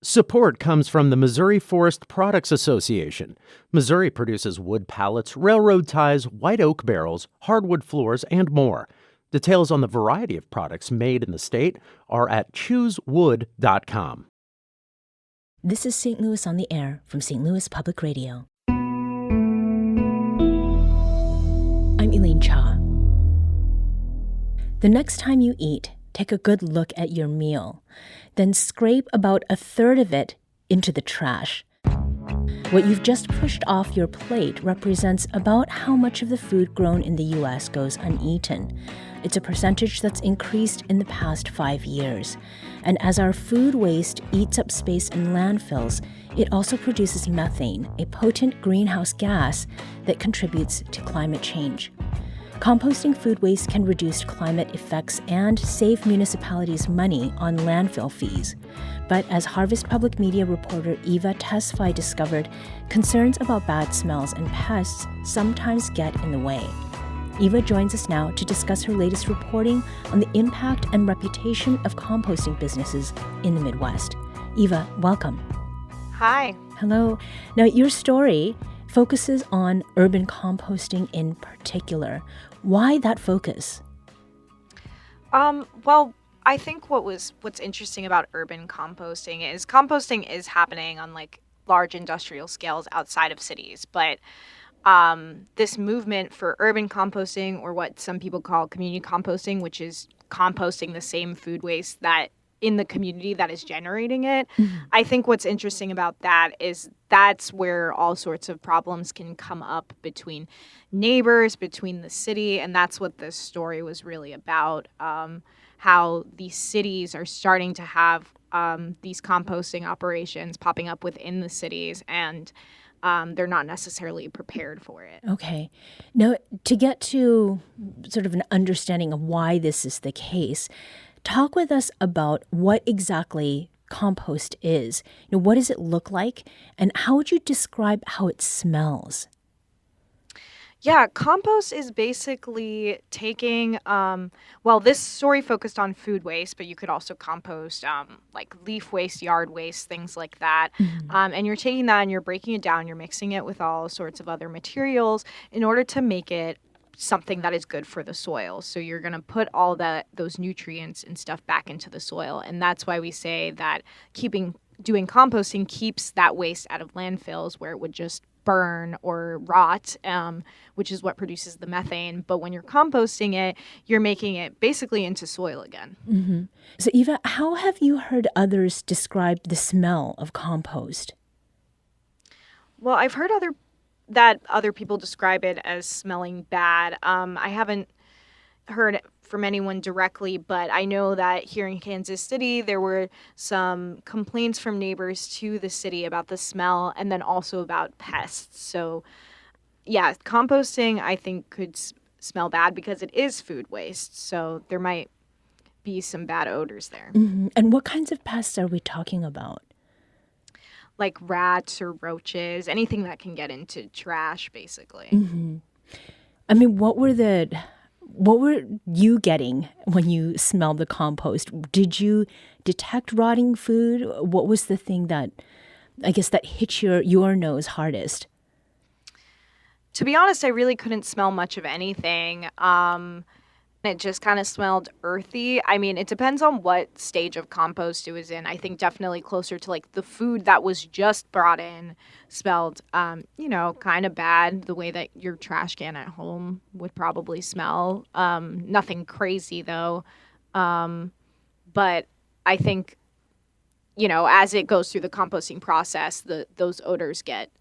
Support comes from the Missouri Forest Products Association. Missouri produces wood pallets, railroad ties, white oak barrels, hardwood floors, and more. Details on the variety of products made in the state are at choosewood.com. This is St. Louis on the Air from St. Louis Public Radio. I'm Elaine Cha. The next time you eat, take a good look at your meal. Then scrape about a third of it into the trash. What you've just pushed off your plate represents about how much of the food grown in the U.S. goes uneaten. It's a percentage that's increased in the past 5 years. And as our food waste eats up space in landfills, it also produces methane, a potent greenhouse gas that contributes to climate change. Composting food waste can reduce climate effects and save municipalities money on landfill fees. But as Harvest Public Media reporter Eva Tesfaye discovered, concerns about bad smells and pests sometimes get in the way. Eva joins us now to discuss her latest reporting on the impact and reputation of composting businesses in the Midwest. Eva, welcome. Hi. Hello. Now, your story focuses on urban composting in particular. Why that focus? Well, I think what's interesting about urban composting is happening on like large industrial scales outside of cities, but this movement for urban composting, or what some people call community composting, which is composting the same food waste that in the community that is generating it. Mm-hmm. I think what's interesting about that is that's where all sorts of problems can come up between neighbors, between the city, and that's what this story was really about, how these cities are starting to have these composting operations popping up within the cities, and they're not necessarily prepared for it. Okay. Now, to get to sort of an understanding of why this is the case, talk with us about what exactly compost is. What does it look like, and how would you describe how it smells? Yeah, compost is basically taking, this story focused on food waste, but you could also compost like leaf waste, yard waste, things like that. Mm-hmm. And you're taking that and you're breaking it down, you're mixing it with all sorts of other materials in order to make it something that is good for the soil. So you're going to put all those nutrients and stuff back into the soil. And that's why we say that doing composting keeps that waste out of landfills where it would just burn or rot, which is what produces the methane. But when you're composting it, you're making it basically into soil again. Mm-hmm. So Eva, how have you heard others describe the smell of compost? Well, I've heard other people describe it as smelling bad. I haven't heard it from anyone directly, but I know that here in Kansas City, there were some complaints from neighbors to the city about the smell and then also about pests. So yeah, composting I think could smell bad because it is food waste. So there might be some bad odors there. Mm-hmm. And what kinds of pests are we talking about? Like rats or roaches, anything that can get into trash, basically. Mm-hmm. I mean, what were you getting when you smelled the compost? Did you detect rotting food? What was the thing that, I guess, that hit your nose hardest? To be honest, I really couldn't smell much of anything. It just kind of smelled earthy. I mean, it depends on what stage of compost it was in. I think definitely closer to like the food that was just brought in smelled, kind of bad, the way that your trash can at home would probably smell. Nothing crazy though. But I think, as it goes through the composting process, those odors get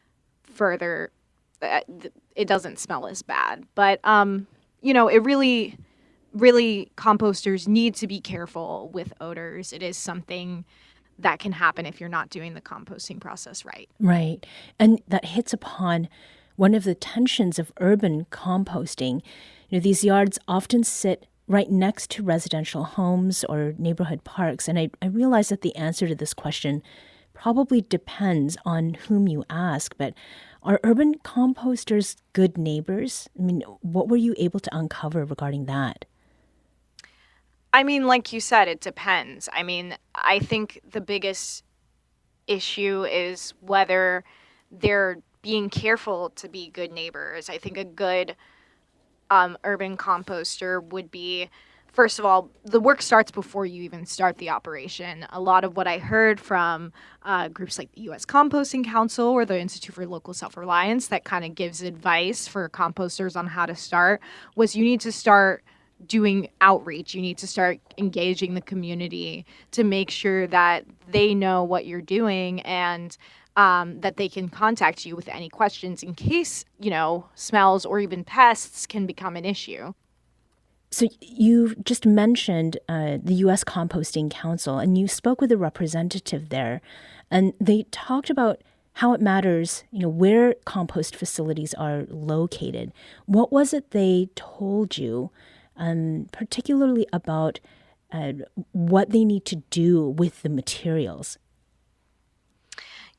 further. It doesn't smell as bad. But, it really composters need to be careful with odors. It is something that can happen if you're not doing the composting process right. Right. And that hits upon one of the tensions of urban composting. These yards often sit right next to residential homes or neighborhood parks. And I realize that the answer to this question probably depends on whom you ask, but are urban composters good neighbors? I mean, what were you able to uncover regarding that? I mean, like you said, it depends. I mean, I think the biggest issue is whether they're being careful to be good neighbors. I think a good urban composter would be, first of all, the work starts before you even start the operation. A lot of what I heard from groups like the U.S. Composting Council or the Institute for Local Self-Reliance that kind of gives advice for composters on how to start was you need to start doing outreach. You need to start engaging the community to make sure that they know what you're doing and that they can contact you with any questions in case, smells or even pests can become an issue. So you just mentioned the U.S. Composting Council, and you spoke with a representative there, and they talked about how it matters, where compost facilities are located. What was it they told you, particularly about what they need to do with the materials?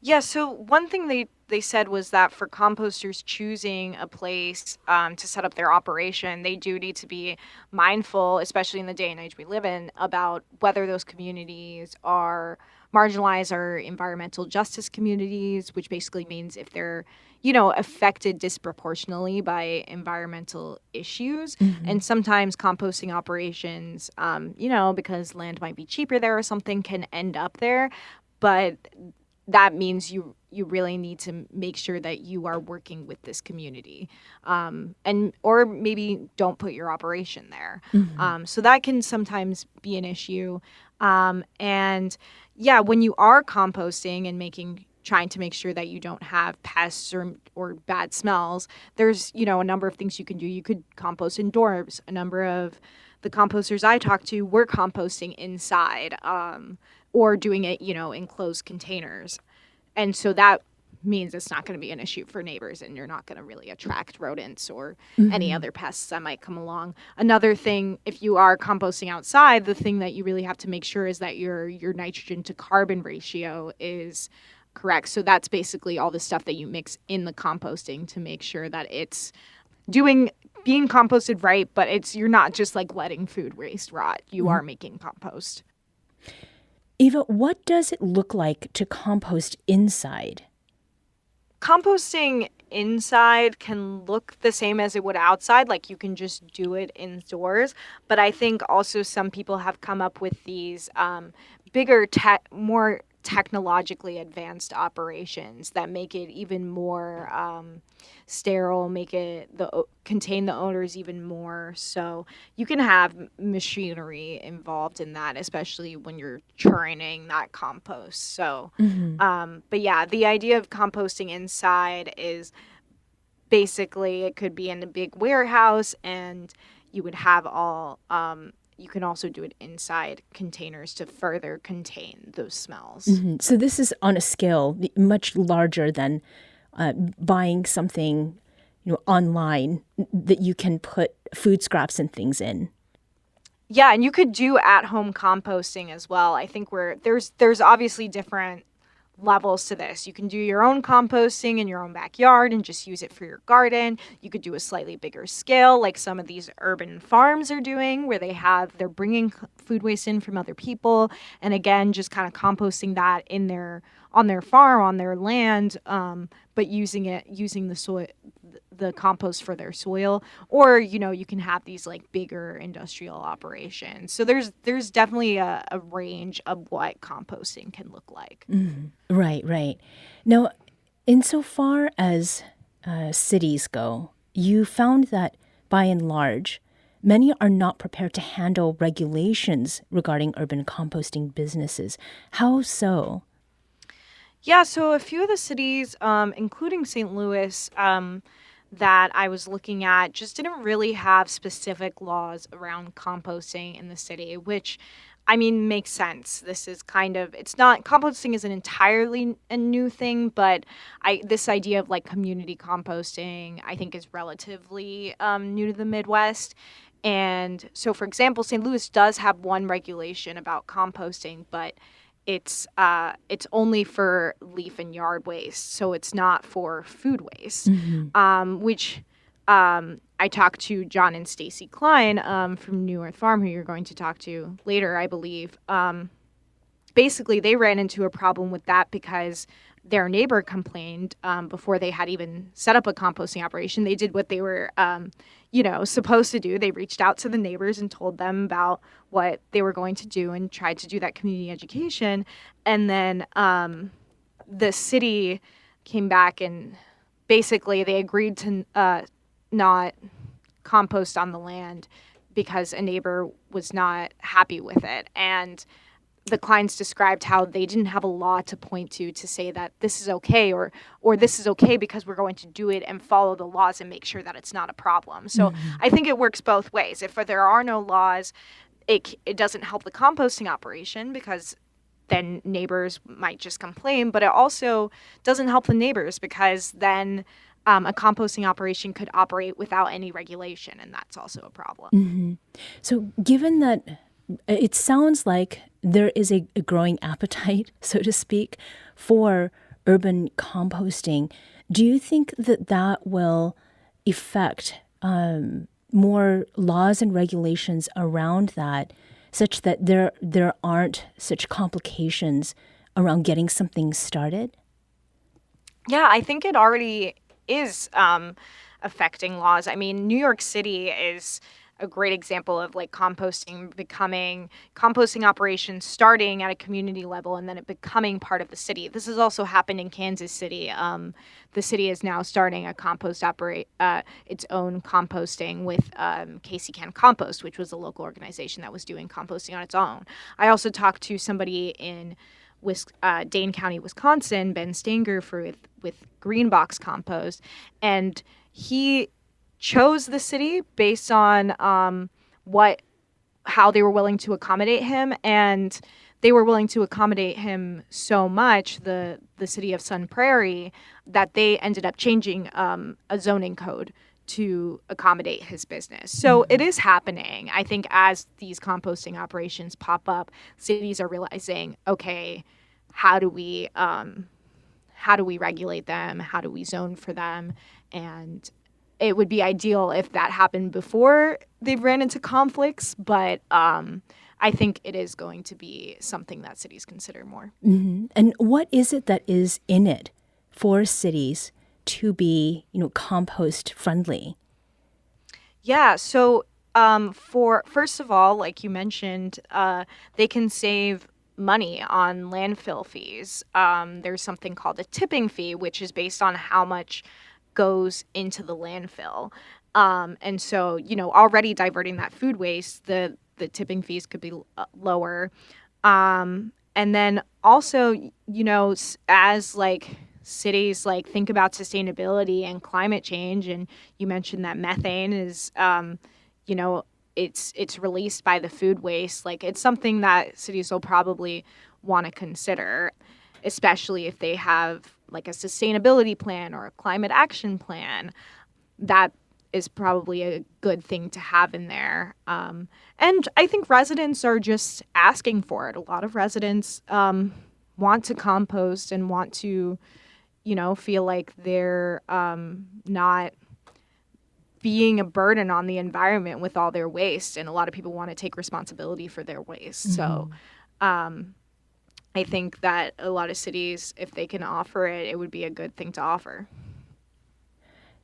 Yeah, so one thing they said was that for composters choosing a place to set up their operation, they do need to be mindful, especially in the day and age we live in, about whether those communities are marginalized or environmental justice communities, which basically means if they're, affected disproportionately by environmental issues. Mm-hmm. And sometimes composting operations, because land might be cheaper there or something, can end up there. But that means you really need to make sure that you are working with this community, or maybe don't put your operation there. Mm-hmm. So that can sometimes be an issue. And yeah, when you are composting and trying to make sure that you don't have pests or bad smells, there's a number of things you can do. You could compost indoors. A number of the composters I talked to were composting inside. Or doing it, in closed containers. And so that means it's not going to be an issue for neighbors and you're not going to really attract rodents or any other pests that might come along. Another thing, if you are composting outside, the thing that you really have to make sure is that your nitrogen to carbon ratio is correct. So that's basically all the stuff that you mix in the composting to make sure that it's being composted right, but you're not just like letting food waste rot. You are making compost. Eva, what does it look like to compost inside? Composting inside can look the same as it would outside. Like you can just do it indoors. But I think also some people have come up with these bigger, more technologically advanced operations that make it even more sterile, contain the odors even more. So you can have machinery involved in that, especially when you're churning that compost. So, but yeah, the idea of composting inside is basically it could be in a big warehouse and you would have all you can also do it inside containers to further contain those smells. Mm-hmm. So this is on a scale much larger than buying something, online that you can put food scraps and things in. Yeah, and you could do at-home composting as well. I think there's obviously different levels to this. You can do your own composting in your own backyard and just use it for your garden. You could do a slightly bigger scale like some of these urban farms are doing where they're bringing food waste in from other people and again just kind of composting that on their farm, on their land, but using the soil, the compost for their soil, or you can have these like bigger industrial operations. So there's definitely a range of what composting can look like. Mm-hmm. Right. Now, insofar as cities go, you found that by and large, many are not prepared to handle regulations regarding urban composting businesses. How so? Yeah, so a few of the cities, including St. Louis, that I was looking at just didn't really have specific laws around composting in the city, which, makes sense. This is composting isn't entirely a new thing, but this idea of like community composting, I think is relatively new to the Midwest. And so, for example, St. Louis does have one regulation about composting, but it's only for leaf and yard waste, so it's not for food waste. Mm-hmm. Which I talked to John and Stacey Cline from New Earth Farm, who you're going to talk to later, I believe. basically they ran into a problem with that because their neighbor complained before they had even set up a composting operation. They did what they were, supposed to do. They reached out to the neighbors and told them about what they were going to do and tried to do that community education. And then the city came back and basically they agreed to not compost on the land because a neighbor was not happy with it. And the Clines described how they didn't have a law to point to say that this is okay or this is okay because we're going to do it and follow the laws and make sure that it's not a problem. So I think it works both ways. If there are no laws, it doesn't help the composting operation because then neighbors might just complain, but it also doesn't help the neighbors because then a composting operation could operate without any regulation, and that's also a problem. So given that it sounds like there is a growing appetite, so to speak, for urban composting, do you think that will affect more laws and regulations around that, such that there aren't such complications around getting something started? Yeah, I think it already is affecting laws. I mean, New York City is a great example of like composting operations starting at a community level and then it becoming part of the city. This has also happened in Kansas City. The city is now starting a its own composting with Casey Can Compost, which was a local organization that was doing composting on its own. I also talked to somebody in Dane County, Wisconsin, Ben Stanger, with Green Box Compost, and he chose the city based on how they were willing to accommodate him, and they were willing to accommodate him so much, the city of Sun Prairie, that they ended up changing a zoning code to accommodate his business. So it is happening. I think as these composting operations pop up, cities are realizing, okay, how do we regulate them? How do we zone for them? And it would be ideal if that happened before they ran into conflicts, but I think it is going to be something that cities consider more. And what is it that is in it for cities to be, compost friendly? Yeah, so first of all, like you mentioned, they can save money on landfill fees. There's something called a tipping fee, which is based on how much goes into the landfill. And so, already diverting that food waste, the tipping fees could be lower. And then also, as like cities like think about sustainability and climate change, and you mentioned that methane is, it's released by the food waste. Like it's something that cities will probably want to consider, especially if they have like a sustainability plan or a climate action plan. That is probably a good thing to have in there. And I think residents are just asking for it. A lot of residents want to compost and want to, feel like they're not being a burden on the environment with all their waste. And a lot of people want to take responsibility for their waste. So I think that a lot of cities, if they can offer it, it would be a good thing to offer.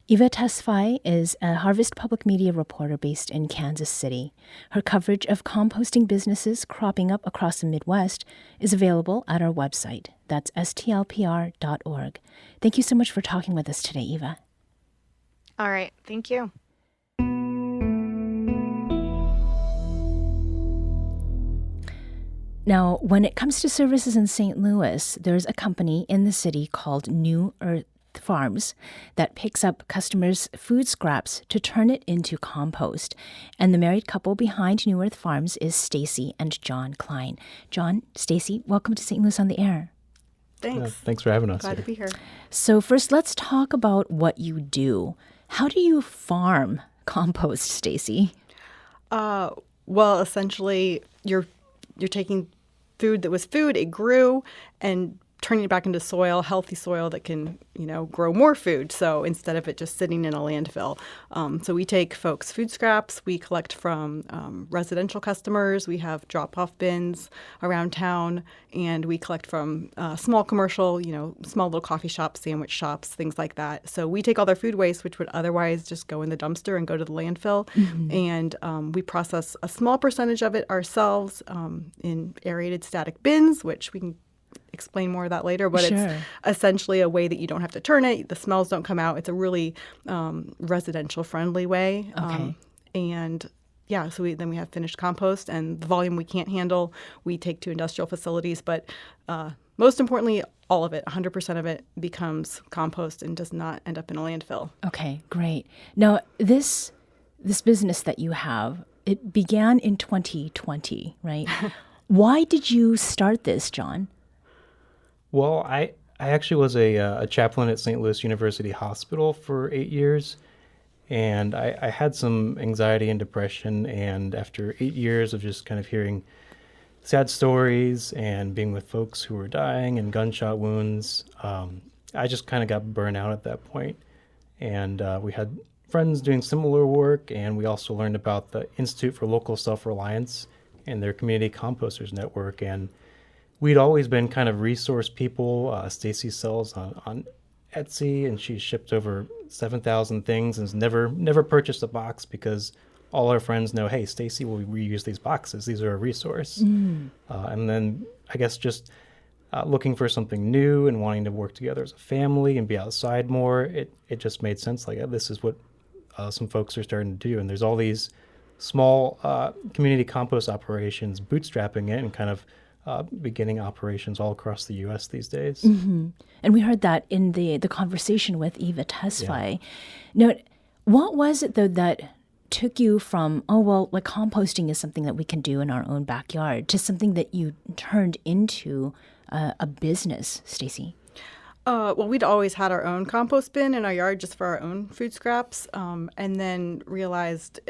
Eva Tesfaye is a Harvest Public Media reporter based in Kansas City. Her coverage of composting businesses cropping up across the Midwest is available at our website. That's stlpr.org. Thank you so much for talking with us today, Eva. All right. Thank you. Now, when it comes to services in St. Louis, there's a company in the city called New Earth Farms that picks up customers' food scraps to turn it into compost. And the married couple behind New Earth Farms is Stacey and John Cline. John, Stacey, welcome to St. Louis on the Air. Thanks. Thanks for having us. Glad to be here. So first, let's talk about what you do. How do you farm compost, Stacey? Well, essentially, you're taking food that was food, it grew, and turning it back into soil, healthy soil that can, grow more food. So instead of it just sitting in a landfill. So we take folks' food scraps. We collect from residential customers. We have drop-off bins around town. And we collect from small commercial, small little coffee shops, sandwich shops, things like that. So we take all their food waste, which would otherwise just go in the dumpster and go to the landfill. And we process a small percentage of it ourselves in aerated static bins, which we can explain more of that later, but it's essentially a way that you don't have to turn it. The smells don't come out. It's a really residential friendly way. Okay. So we have finished compost, and the volume we can't handle, we take to industrial facilities. But most importantly, all of it, 100% of it becomes compost and does not end up in a landfill. Okay, great. Now, this business that you have, it began in 2020, right? Why did you start this, John? Well, I actually was a chaplain at St. Louis University Hospital for 8 years, and I had some anxiety and depression, and after 8 years of just kind of hearing sad stories and being with folks who were dying and gunshot wounds, I just kind of got burnt out at that point. And we had friends doing similar work, and we also learned about the Institute for Local Self-Reliance and their Community Composters Network, and we'd always been kind of resource people. Stacey sells on Etsy, and she's shipped over 7,000 things and has never purchased a box because all our friends know, hey, Stacey will reuse these boxes. These are a resource. And then I guess just looking for something new and wanting to work together as a family and be outside more, it just made sense. Like, this is what some folks are starting to do. And there's all these small community compost operations bootstrapping it and kind of beginning operations all across the U.S. these days. Mm-hmm. And we heard that in the conversation with Eva Tesfaye. Now, what was it, though, that took you from, composting is something that we can do in our own backyard, to something that you turned into a business, Stacey? We'd always had our own compost bin in our yard just for our own food scraps, and then realized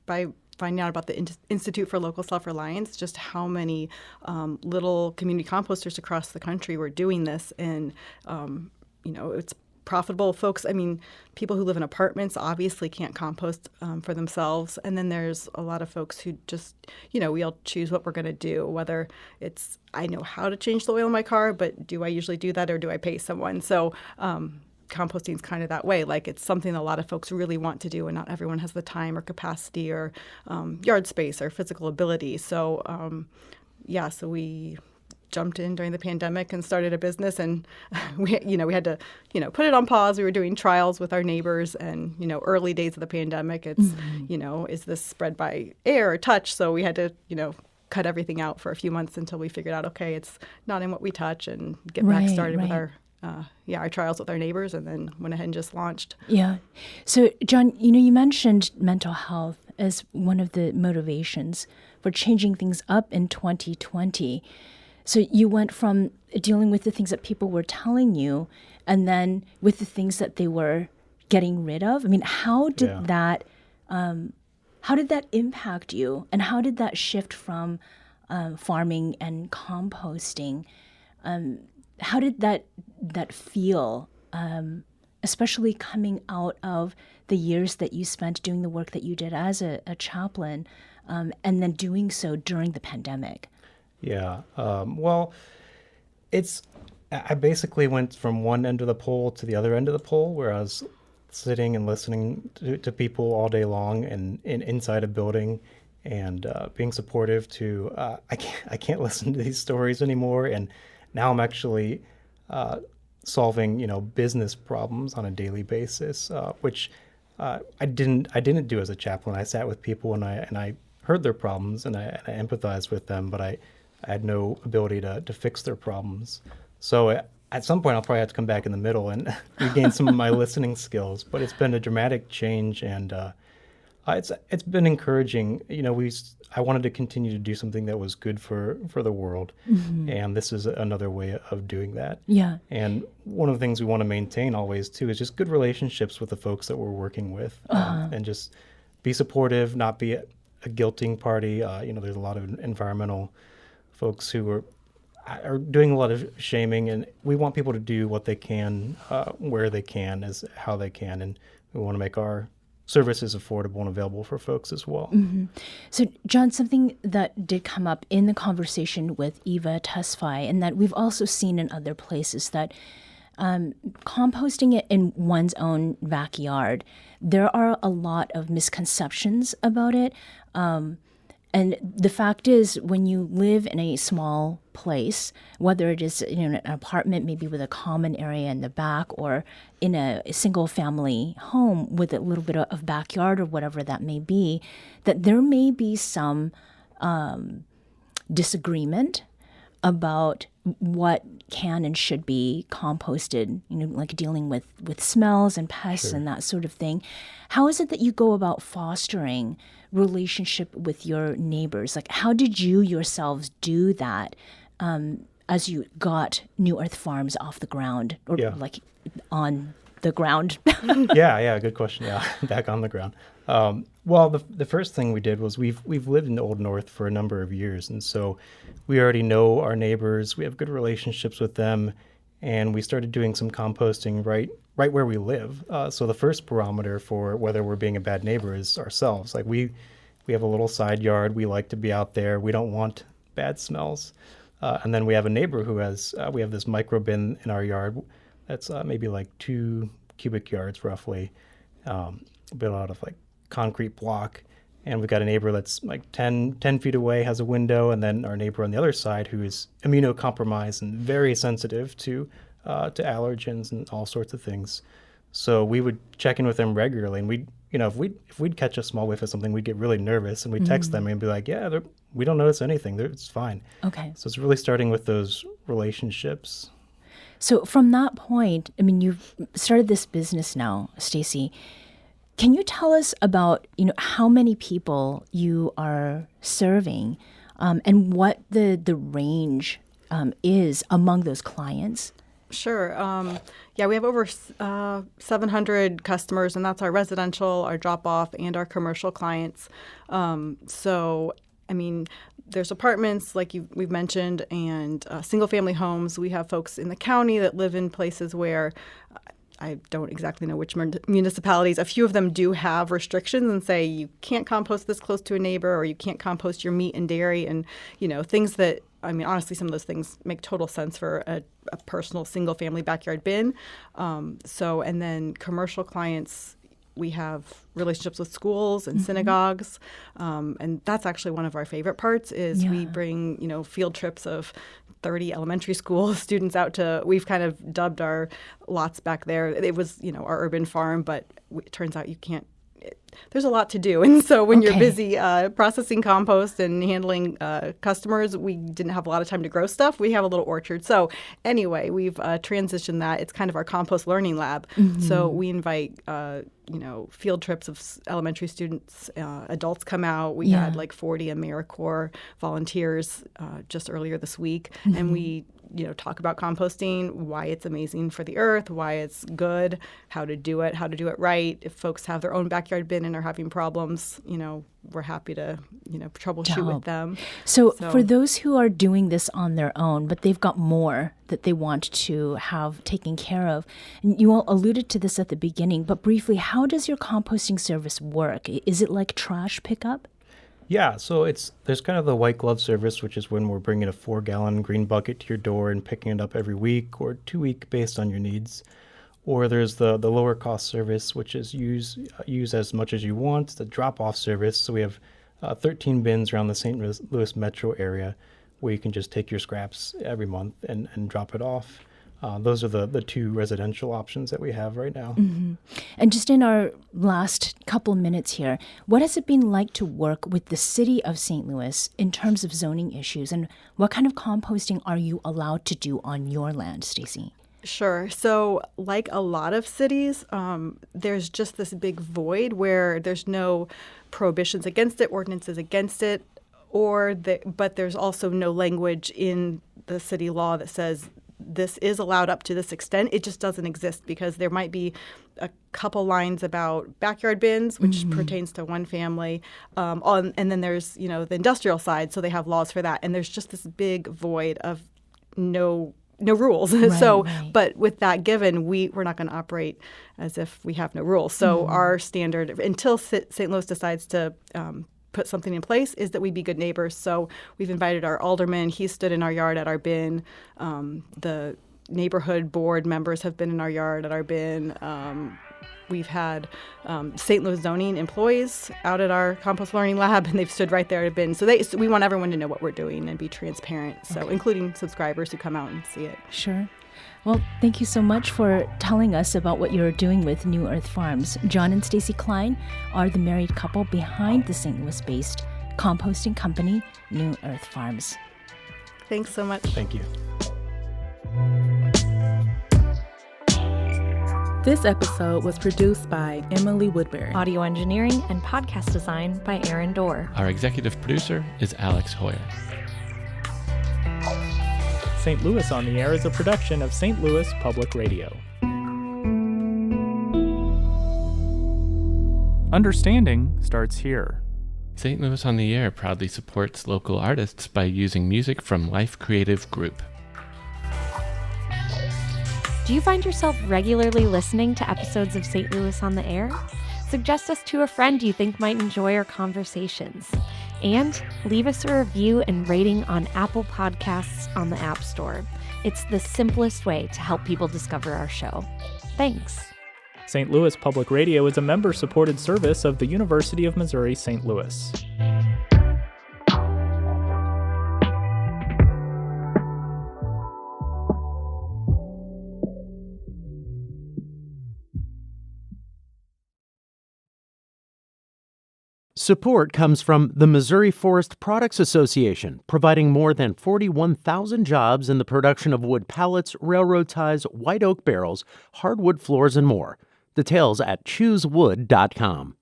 by finding out about the Institute for Local Self-Reliance, just how many little community composters across the country were doing this. And, it's profitable. Folks, people who live in apartments obviously can't compost for themselves. And then there's a lot of folks who just, we all choose what we're going to do, whether it's, I know how to change the oil in my car, but do I usually do that or do I pay someone? So composting is kind of that way. Like, it's something a lot of folks really want to do, and not everyone has the time or capacity or yard space or physical ability. So, so we jumped in during the pandemic and started a business, and we had to, put it on pause. We were doing trials with our neighbors, and, early days of the pandemic, it's, is this spread by air or touch? So we had to, cut everything out for a few months until we figured out, okay, it's not in what we touch, and get back started with our trials with our neighbors, and then went ahead and just launched. Yeah. So, John, you mentioned mental health as one of the motivations for changing things up in 2020. So you went from dealing with the things that people were telling you, and then with the things that they were getting rid of. How did that impact you, and how did that shift from farming and composting? How did that feel, especially coming out of the years that you spent doing the work that you did as a chaplain, and then doing so during the pandemic? Yeah. I basically went from one end of the pole to the other end of the pole, where I was sitting and listening to people all day long and inside a building, and being supportive to, I can't listen to these stories anymore. And now I'm actually solving, business problems on a daily basis, which I didn't do as a chaplain. I sat with people and I heard their problems, and I empathized with them, but I had no ability to fix their problems. So at some point, I'll probably have to come back in the middle and regain some of my listening skills. But it's been a dramatic change, and it's been encouraging. I wanted to continue to do something that was good for the world, and this is another way of doing that. Yeah. And one of the things we want to maintain always too is just good relationships with the folks that we're working with, and just be supportive, not be a guilting party. There's a lot of environmental folks who are are doing a lot of shaming, and we want people to do what they can, where they can, as how they can, and we want to make our services affordable and available for folks as well. So, John, something that did come up in the conversation with Eva Tesfaye, and that we've also seen in other places, that composting it in one's own backyard, there are a lot of misconceptions about it. And the fact is, when you live in a small place, whether it is in an apartment, maybe with a common area in the back, or in a single family home with a little bit of backyard or whatever that may be, that there may be some disagreement about what can and should be composted, like dealing with smells and pests and that sort of thing. How is it that you go about fostering relationship with your neighbors? Like, how did you yourselves do that as you got New Earth Farms off the ground, or like on the ground? Yeah, good question. Yeah, back on the ground. Well, the first thing we did was we've lived in the Old North for a number of years, and so we already know our neighbors. We have good relationships with them, and we started doing some composting right where we live. So the first barometer for whether we're being a bad neighbor is ourselves. Like we have a little side yard. We like to be out there. We don't want bad smells. And then we have a neighbor who has we have this micro bin in our yard that's maybe like 2 cubic yards roughly, built out of like concrete block. And we've got a neighbor that's like 10 feet away, has a window, and then our neighbor on the other side who is immunocompromised and very sensitive to allergens and all sorts of things. So we would check in with them regularly, and if we'd catch a small whiff of something, we'd get really nervous, and we'd text them and be like, yeah, we don't notice anything. It's fine. Okay. So it's really starting with those relationships. So from that point, I mean, you've started this business now, Stacey. Can you tell us about, how many people you are serving, and what the range is among those clients? Sure. We have over 700 customers, and that's our residential, our drop-off, and our commercial clients. There's apartments, like we've mentioned, and single-family homes. We have folks in the county that live in places where I don't exactly know which municipalities. A few of them do have restrictions and say you can't compost this close to a neighbor, or you can't compost your meat and dairy, and things that, honestly, some of those things make total sense for a personal single-family backyard bin. And then commercial clients, we have relationships with schools and synagogues, and that's actually one of our favorite parts is we bring, field trips of 30 elementary school students out to, we've kind of dubbed our lots back there. It was, our urban farm, but it turns out you can't, there's a lot to do. And so when you're busy processing compost and handling customers, we didn't have a lot of time to grow stuff. We have a little orchard. So anyway, we've transitioned that. It's kind of our compost learning lab. So we invite, field trips of elementary students, adults come out. We had like 40 AmeriCorps volunteers just earlier this week. And we talk about composting, why it's amazing for the earth, why it's good, how to do it right. If folks have their own backyard bin and are having problems, we're happy to, troubleshoot with them. So for those who are doing this on their own, but they've got more that they want to have taken care of, and you all alluded to this at the beginning, but briefly, how does your composting service work? Is it like trash pickup? Yeah, so there's kind of the white glove service, which is when we're bringing a 4-gallon green bucket to your door and picking it up every week or 2 week based on your needs. Or there's the lower cost service, which is use as much as you want, the drop-off service. So we have 13 bins around the St. Louis metro area where you can just take your scraps every month and drop it off. Those are the 2 residential options that we have right now. And just in our last couple minutes here, what has it been like to work with the city of St. Louis in terms of zoning issues, and what kind of composting are you allowed to do on your land, Stacey? Sure. So like a lot of cities, there's just this big void where there's no prohibitions against it, ordinances against it, but there's also no language in the city law that says this is allowed up to this extent. It just doesn't exist because there might be a couple lines about backyard bins, which pertains to one family, and then there's the industrial side, so they have laws for that. And there's just this big void of no rules. Right. But with that given, we're not going to operate as if we have no rules. So our standard, until St. Louis decides to put something in place, is that we be good neighbors. So we've invited our alderman. He stood in our yard at our bin. The neighborhood board members have been in our yard at our bin. We've had St. Louis zoning employees out at our compost learning lab, and they've stood right there at a bin. So we want everyone to know what we're doing and be transparent, so including subscribers who come out and see it. Sure. Well, thank you so much for telling us about what you're doing with New Earth Farms. John and Stacey Cline are the married couple behind the St. Louis-based composting company, New Earth Farms. Thanks so much. Thank you. This episode was produced by Emily Woodbury. Audio engineering and podcast design by Aaron Dorr. Our executive producer is Alex Hoyer. St. Louis on the Air is a production of St. Louis Public Radio. Understanding starts here. St. Louis on the Air proudly supports local artists by using music from Life Creative Group. Do you find yourself regularly listening to episodes of St. Louis on the Air? Suggest us to a friend you think might enjoy our conversations. And leave us a review and rating on Apple Podcasts on the App Store. It's the simplest way to help people discover our show. Thanks. St. Louis Public Radio is a member-supported service of the University of Missouri St. Louis. Support comes from the Missouri Forest Products Association, providing more than 41,000 jobs in the production of wood pallets, railroad ties, white oak barrels, hardwood floors, and more. Details at choosewood.com.